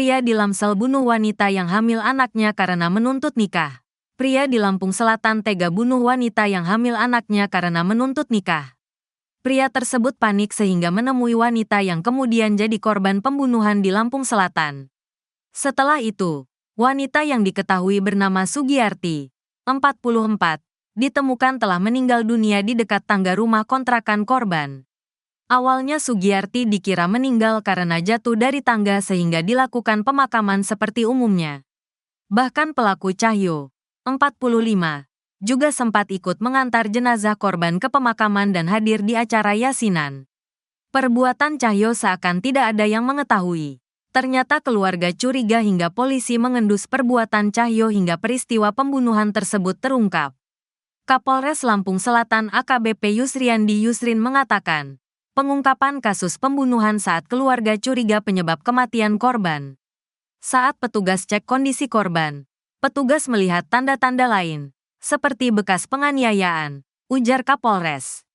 Pria di Lamsel bunuh wanita yang hamil anaknya karena menuntut nikah. Pria di Lampung Selatan tega bunuh wanita yang hamil anaknya karena menuntut nikah. Pria tersebut panik sehingga menemui wanita yang kemudian jadi korban pembunuhan di Lampung Selatan. Setelah itu, wanita yang diketahui bernama Sugiyarti, 44, ditemukan telah meninggal dunia di dekat tangga rumah kontrakan korban. Awalnya Sugiyarti dikira meninggal karena jatuh dari tangga sehingga dilakukan pemakaman seperti umumnya. Bahkan pelaku Cahyo, 45, juga sempat ikut mengantar jenazah korban ke pemakaman dan hadir di acara yasinan. Perbuatan Cahyo seakan tidak ada yang mengetahui. Ternyata keluarga curiga hingga polisi mengendus perbuatan Cahyo hingga peristiwa pembunuhan tersebut terungkap. Kapolres Lampung Selatan AKBP Yusriandi Yusrin mengatakan, pengungkapan kasus pembunuhan saat keluarga curiga penyebab kematian korban. Saat petugas cek kondisi korban, petugas melihat tanda-tanda lain, seperti bekas penganiayaan, ujar Kapolres.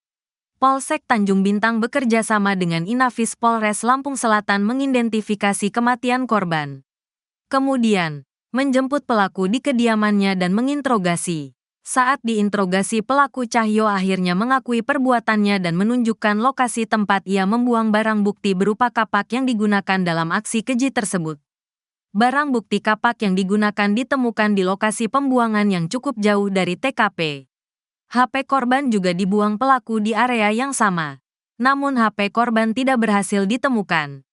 Polsek Tanjung Bintang bekerja sama dengan Inafis Polres Lampung Selatan mengidentifikasi kematian korban. Kemudian, menjemput pelaku di kediamannya dan menginterogasi. Saat diinterogasi pelaku Cahyo akhirnya mengakui perbuatannya dan menunjukkan lokasi tempat ia membuang barang bukti berupa kapak yang digunakan dalam aksi keji tersebut. Barang bukti kapak yang digunakan ditemukan di lokasi pembuangan yang cukup jauh dari TKP. HP korban juga dibuang pelaku di area yang sama. Namun HP korban tidak berhasil ditemukan.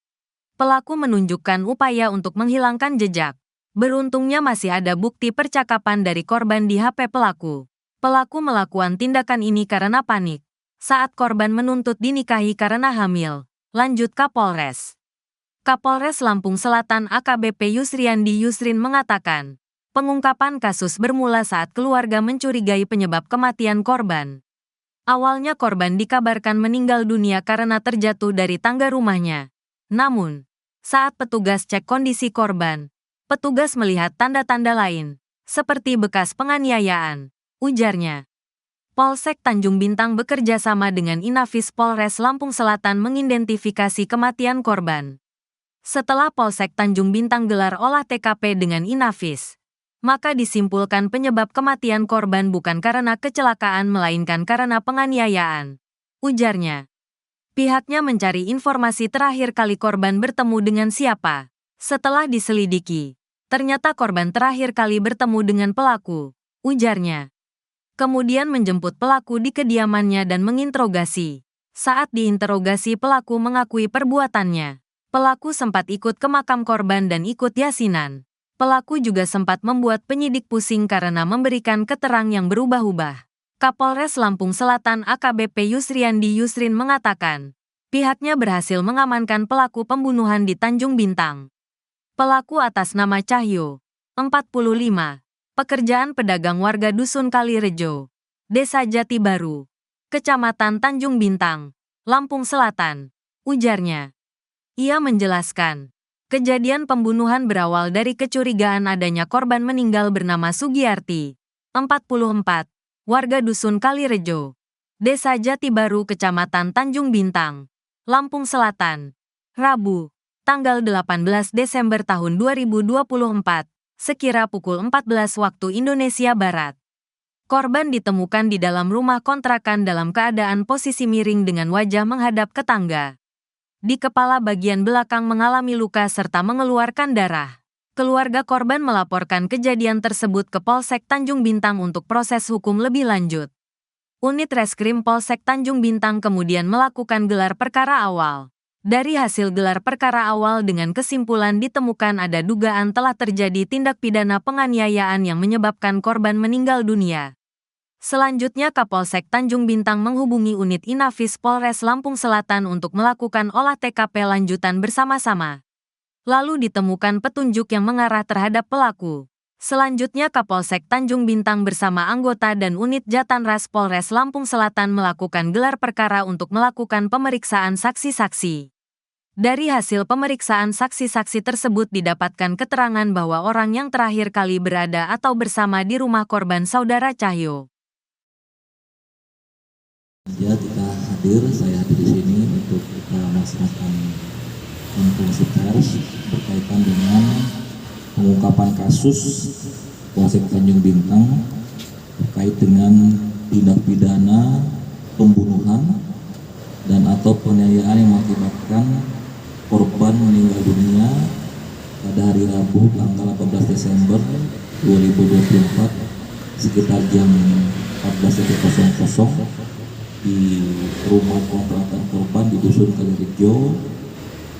Pelaku menunjukkan upaya untuk menghilangkan jejak. Beruntungnya masih ada bukti percakapan dari korban di HP pelaku. Pelaku melakukan tindakan ini karena panik. Saat korban menuntut dinikahi karena hamil. Lanjut Kapolres. Kapolres Lampung Selatan AKBP Yusriandi Yusrin mengatakan, pengungkapan kasus bermula saat keluarga mencurigai penyebab kematian korban. Awalnya korban dikabarkan meninggal dunia karena terjatuh dari tangga rumahnya. Namun, saat petugas cek kondisi korban, petugas melihat tanda-tanda lain, seperti bekas penganiayaan, ujarnya. Polsek Tanjung Bintang bekerja sama dengan Inafis Polres Lampung Selatan mengidentifikasi kematian korban. Setelah Polsek Tanjung Bintang gelar olah TKP dengan Inafis, maka disimpulkan penyebab kematian korban bukan karena kecelakaan melainkan karena penganiayaan, ujarnya. Pihaknya mencari informasi terakhir kali korban bertemu dengan siapa. Setelah diselidiki, ternyata korban terakhir kali bertemu dengan pelaku, ujarnya. Kemudian menjemput pelaku di kediamannya dan menginterogasi. Saat diinterogasi pelaku mengakui perbuatannya. Pelaku sempat ikut ke makam korban dan ikut yasinan. Pelaku juga sempat membuat penyidik pusing karena memberikan keterangan yang berubah-ubah. Kapolres Lampung Selatan AKBP Yusriandi Yusrin mengatakan, pihaknya berhasil mengamankan pelaku pembunuhan di Tanjung Bintang. Pelaku atas nama Cahyo, 45, pekerjaan pedagang warga Dusun Kalirejo, Desa Jati Baru, Kecamatan Tanjung Bintang, Lampung Selatan, ujarnya. Ia menjelaskan, kejadian pembunuhan berawal dari kecurigaan adanya korban meninggal bernama Sugiyarti, 44, warga Dusun Kalirejo, Desa Jati Baru, Kecamatan Tanjung Bintang, Lampung Selatan, Rabu, tanggal 18 Desember tahun 2024, sekira pukul 14 waktu Indonesia Barat. Korban ditemukan di dalam rumah kontrakan dalam keadaan posisi miring dengan wajah menghadap ke tangga. Di kepala bagian belakang mengalami luka serta mengeluarkan darah. Keluarga korban melaporkan kejadian tersebut ke Polsek Tanjung Bintang untuk proses hukum lebih lanjut. Unit Reskrim Polsek Tanjung Bintang kemudian melakukan gelar perkara awal. Dari hasil gelar perkara awal dengan kesimpulan ditemukan ada dugaan telah terjadi tindak pidana penganiayaan yang menyebabkan korban meninggal dunia. Selanjutnya Kapolsek Tanjung Bintang menghubungi unit Inafis Polres Lampung Selatan untuk melakukan olah TKP lanjutan bersama-sama. Lalu ditemukan petunjuk yang mengarah terhadap pelaku. Selanjutnya Kapolsek Tanjung Bintang bersama anggota dan unit Jatanras Polres Lampung Selatan melakukan gelar perkara untuk melakukan pemeriksaan saksi-saksi. Dari hasil pemeriksaan saksi-saksi tersebut didapatkan keterangan bahwa orang yang terakhir kali berada atau bersama di rumah korban saudara Cahyo. Ya, kita hadir, saya hadir di sini untuk kita melaksanakan konferensi pers berkaitan dengan pengungkapan kasus Polsek Tanjung Bintang terkait dengan tindak pidana pembunuhan dan atau penganiayaan yang mengakibatkan korban meninggal dunia pada hari Rabu tanggal 18 Desember 2024 sekitar jam 14.00 di rumah kontrakan korban di Dusun Kalirejo,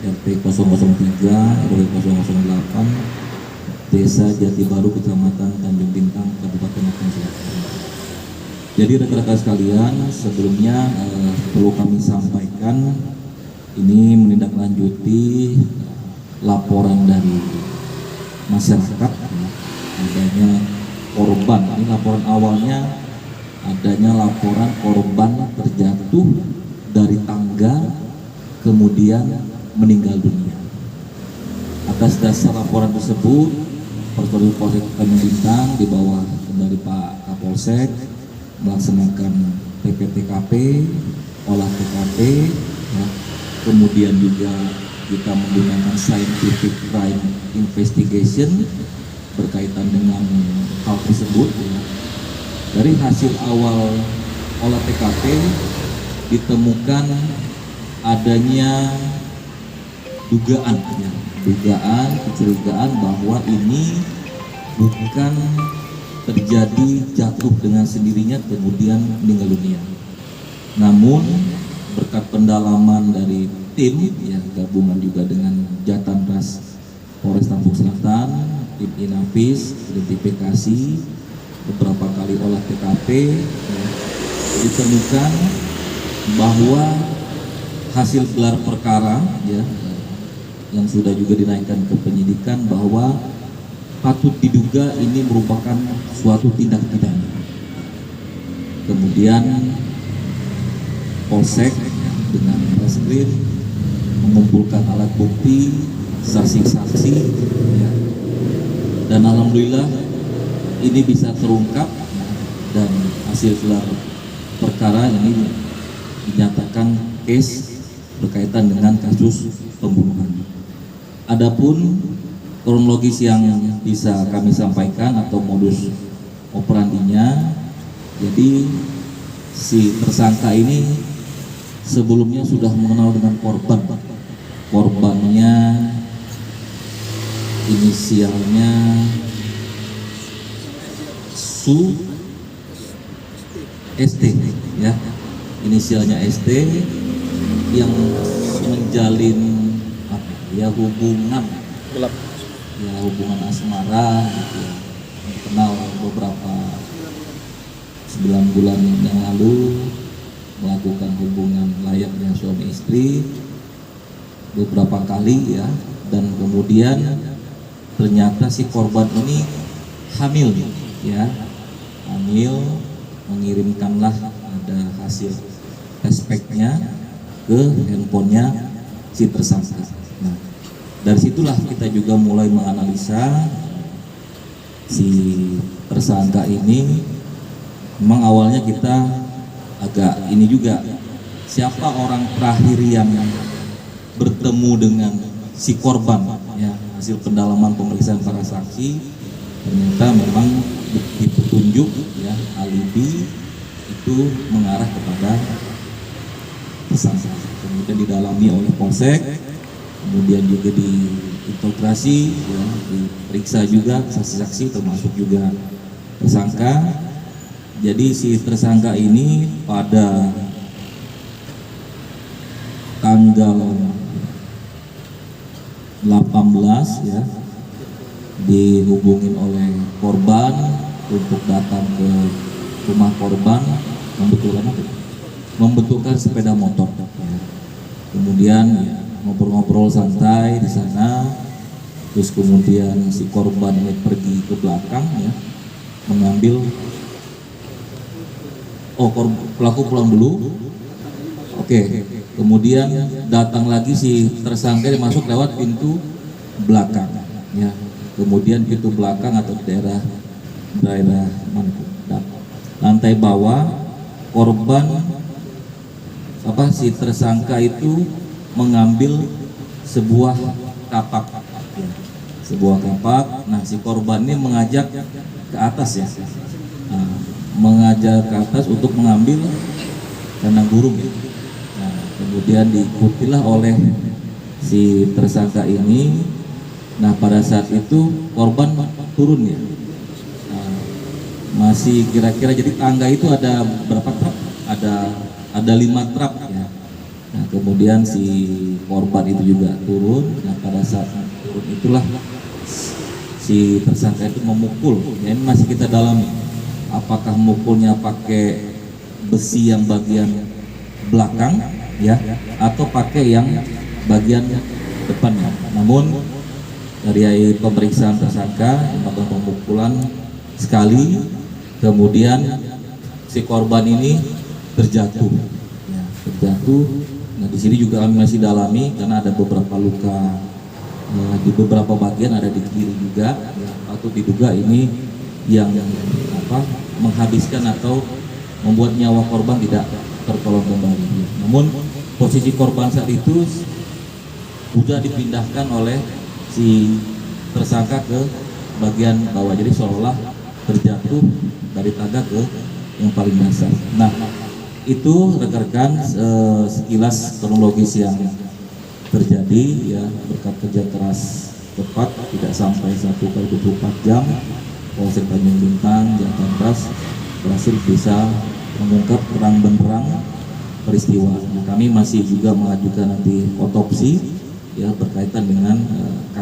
RT 003 RW 008 Desa Jati Baru, Kecamatan Tanjung Bintang, Kabupaten Aceh Selatan. Jadi rekan-rekan sekalian, sebelumnya perlu kami sampaikan ini menindaklanjuti laporan dari masyarakat adanya korban. Ini laporan awalnya adanya laporan korban terjatuh dari tangga kemudian meninggal dunia. Atas dasar laporan tersebut, Personil Polsek Tanjung Bintang di bawah dari Pak Kapolsek melaksanakan TPTKP, olah TKP, ya. Kemudian juga kita menggunakan scientific crime investigation berkaitan dengan hal tersebut. Ya. Dari hasil awal olah TKP ditemukan adanya kecurigaan bahwa ini bukan terjadi jatuh dengan sendirinya kemudian meninggal dunia. Namun berkat pendalaman dari tim ya gabungan juga dengan Jatanras Polres Lampung Selatan, tim Inavis, identifikasi beberapa kali olah TKP ya, ditemukan bahwa hasil gelar perkara ya yang sudah juga dinaikkan ke penyidikan bahwa patut diduga ini merupakan suatu tindak pidana. Kemudian Polsek dengan Reskrim mengumpulkan alat bukti, saksi-saksi, ya. Dan alhamdulillah ini bisa terungkap dan hasil gelar perkara ini dinyatakan case berkaitan dengan kasus pembunuhan. Adapun kronologis yang bisa kami sampaikan atau modus operandinya, jadi si tersangka ini sebelumnya sudah mengenal dengan korban. Korbannya inisialnya Su ST ya, inisialnya ST yang menjalin hubungan gelap ya, hubungan asmara gitu ya. Kenal beberapa 9 bulan yang lalu, melakukan hubungan layaknya suami istri beberapa kali ya, dan kemudian ternyata si korban ini hamil ya, mengirimkanlah ada hasil aspeknya ke handphonenya si tersangka. Nah, dari situlah kita juga mulai menganalisa si tersangka ini. Memang awalnya kita agak ini juga, siapa orang terakhir yang bertemu dengan si korban ya. Hasil pendalaman pemeriksaan para saksi ternyata memang bukti petunjuk ya, alibi itu mengarah kepada tersangka. Kemudian didalami oleh Polsek, kemudian juga diintegrasi ya, diperiksa juga saksi-saksi termasuk juga tersangka. Jadi si tersangka ini pada tanggal 18 ya dihubungin oleh korban untuk datang ke rumah korban membetulkan sepeda motor ya. Kemudian ya, ngobrol-ngobrol santai di sana, terus kemudian si korban ini pergi ke belakang ya, mengambil pelaku pulang dulu. Oke. Kemudian datang lagi si tersangka yang masuk lewat pintu belakang ya. Kemudian pintu belakang atau daerah lantai bawah korban si tersangka itu mengambil sebuah kapak, ya. Sebuah kapak. Nah, si korban ini mengajak ke atas ya, nah, mengajak ke atas untuk mengambil kandang burung. Nah, kemudian diikutilah oleh si tersangka ini. Nah, pada saat itu korban turun ya. Nah, masih kira-kira, jadi tangga itu ada berapa truk? Ada 5 truk ya. Nah, kemudian si korban itu juga turun. Nah, pada saat turun itulah si tersangka itu memukul. Ya, ini masih kita dalami. Apakah mukulnya pakai besi yang bagian belakang ya, atau pakai yang bagian depannya. Namun dari pemeriksaan tersangka melakukan pemukulan sekali, kemudian si korban ini terjatuh, ya, terjatuh. Nah, di sini juga kami masih dalami karena ada beberapa luka di beberapa bagian, ada di kiri juga. Ya, patut diduga ini yang menghabiskan atau membuat nyawa korban tidak tertolong kembali. Namun posisi korban saat itu sudah dipindahkan oleh si tersangka ke bagian bawah, jadi seolah terjatuh dari tangga ke yang paling dasar. Nah, itu rekan-rekan sekilas kronologis yang terjadi ya, berkat kerja keras cepat, tidak sampai 1x24 jam Polsek Tanjung Bintang, Jakarta Barat berhasil bisa mengungkap terang benderang peristiwa. Nah, kami masih juga mengajukan nanti otopsi ya berkaitan dengan